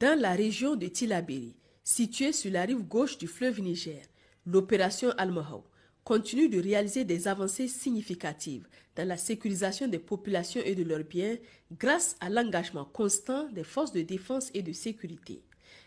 Dans la région de Tillabéri, située sur la rive gauche du fleuve Niger, l'opération Al-Mahou continue de réaliser des avancées significatives dans la sécurisation des populations et de leurs biens grâce à l'engagement constant des forces de défense et de sécurité.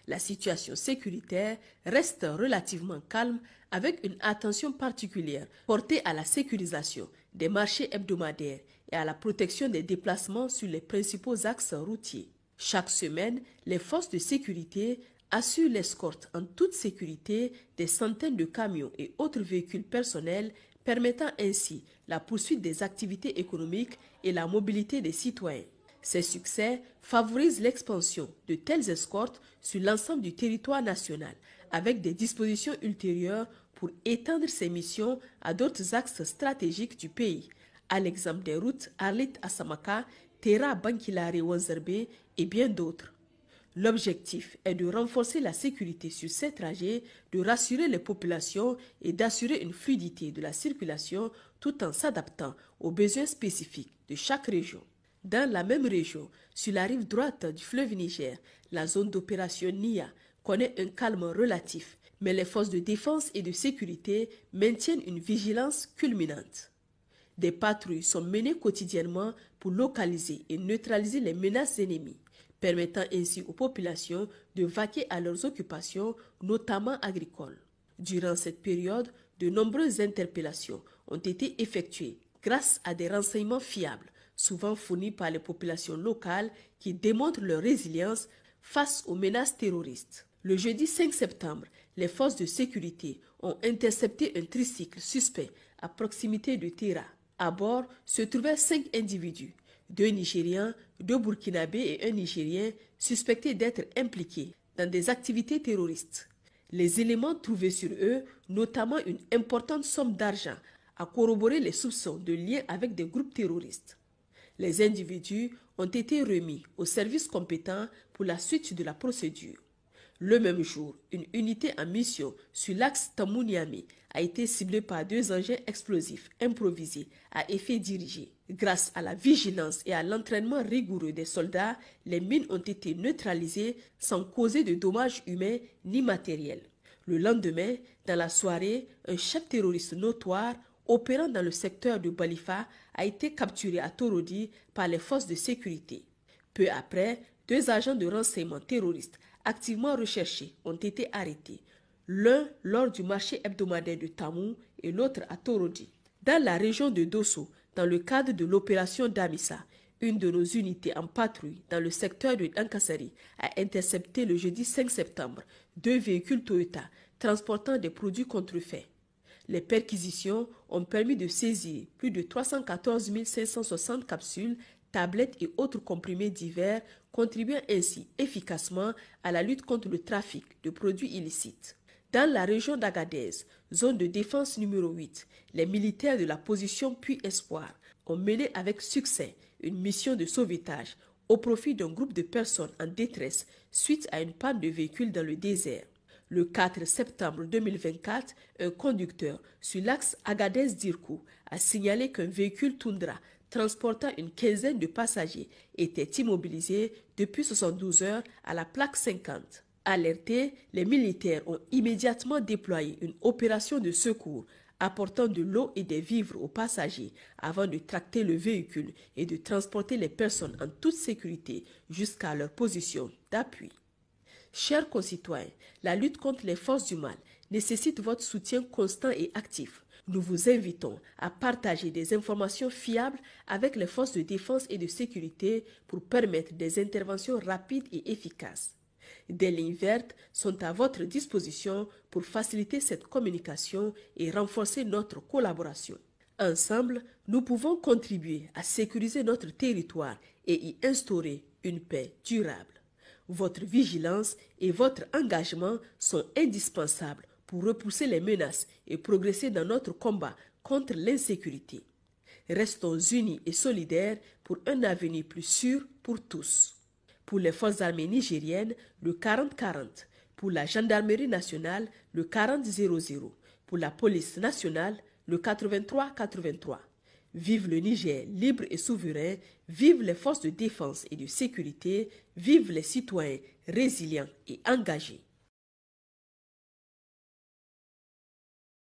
La situation sécuritaire reste relativement calme avec une attention particulière portée à la sécurisation des marchés hebdomadaires et à la protection des déplacements sur les principaux axes routiers. Chaque semaine, les forces de sécurité assurent l'escorte en toute sécurité des centaines de camions et autres véhicules personnels, permettant ainsi la poursuite des activités économiques et la mobilité des citoyens. Ces succès favorisent l'expansion de telles escortes sur l'ensemble du territoire national, avec des dispositions ultérieures pour étendre ces missions à d'autres axes stratégiques du pays, à l'exemple des routes Arlit-Assamaka, Terra-Bankilare-Wanzerbe et bien d'autres. L'objectif est de renforcer la sécurité sur ces trajets, de rassurer les populations et d'assurer une fluidité de la circulation tout en s'adaptant aux besoins spécifiques de chaque région. Dans la même région, sur la rive droite du fleuve Niger, la zone d'opération NIA connaît un calme relatif, mais les forces de défense et de sécurité maintiennent une vigilance culminante. Des patrouilles sont menées quotidiennement pour localiser et neutraliser les menaces ennemies, permettant ainsi aux populations de vaquer à leurs occupations, notamment agricoles. Durant cette période, de nombreuses interpellations ont été effectuées grâce à des renseignements fiables, souvent fournis par les populations locales qui démontrent leur résilience face aux menaces terroristes. Le jeudi 5 septembre, les forces de sécurité ont intercepté un tricycle suspect à proximité de Terra. À bord se trouvaient 5 individus, 2 Nigériens, 2 Burkinabés et 1 Nigérien suspectés d'être impliqués dans des activités terroristes. Les éléments trouvés sur eux, notamment une importante somme d'argent, a corroboré les soupçons de lien avec des groupes terroristes. Les individus ont été remis aux services compétents pour la suite de la procédure. Le même jour, une unité en mission sur l'axe Tamou-Niamey a été ciblée par 2 engins explosifs improvisés à effet dirigé. Grâce à la vigilance et à l'entraînement rigoureux des soldats, les mines ont été neutralisées sans causer de dommages humains ni matériels. Le lendemain, dans la soirée, un chef terroriste notoire opérant dans le secteur de Balifa a été capturé à Torodi par les forces de sécurité. Peu après, 2 agents de renseignement terroristes activement recherchés ont été arrêtés, l'un lors du marché hebdomadaire de Tamou et l'autre à Torodi. Dans la région de Dosso, dans le cadre de l'opération Damissa, une de nos unités en patrouille dans le secteur de Dankasari a intercepté le jeudi 5 septembre 2 véhicules Toyota transportant des produits contrefaits. Les perquisitions ont permis de saisir plus de 314 560 capsules, tablettes et autres comprimés divers, contribuant ainsi efficacement à la lutte contre le trafic de produits illicites. Dans la région d'Agadez, zone de défense numéro 8, les militaires de la position Puy Espoir ont mené avec succès une mission de sauvetage au profit d'un groupe de personnes en détresse suite à une panne de véhicule dans le désert. Le 4 septembre 2024, un conducteur sur l'axe Agadez-Dirkou a signalé qu'un véhicule Tundra transportant une quinzaine de passagers était immobilisé depuis 72 heures à la plaque 50. Alertés, les militaires ont immédiatement déployé une opération de secours apportant de l'eau et des vivres aux passagers avant de tracter le véhicule et de transporter les personnes en toute sécurité jusqu'à leur position d'appui. Chers concitoyens, la lutte contre les forces du mal nécessite votre soutien constant et actif. Nous vous invitons à partager des informations fiables avec les forces de défense et de sécurité pour permettre des interventions rapides et efficaces. Des lignes vertes sont à votre disposition pour faciliter cette communication et renforcer notre collaboration. Ensemble, nous pouvons contribuer à sécuriser notre territoire et y instaurer une paix durable. Votre vigilance et votre engagement sont indispensables pour repousser les menaces et progresser dans notre combat contre l'insécurité. Restons unis et solidaires pour un avenir plus sûr pour tous. Pour les forces armées nigériennes, le 40-40. Pour la gendarmerie nationale, le 40-00. Pour la police nationale, le 83-83. Vive le Niger, libre et souverain, vive les forces de défense et de sécurité, vive les citoyens résilients et engagés.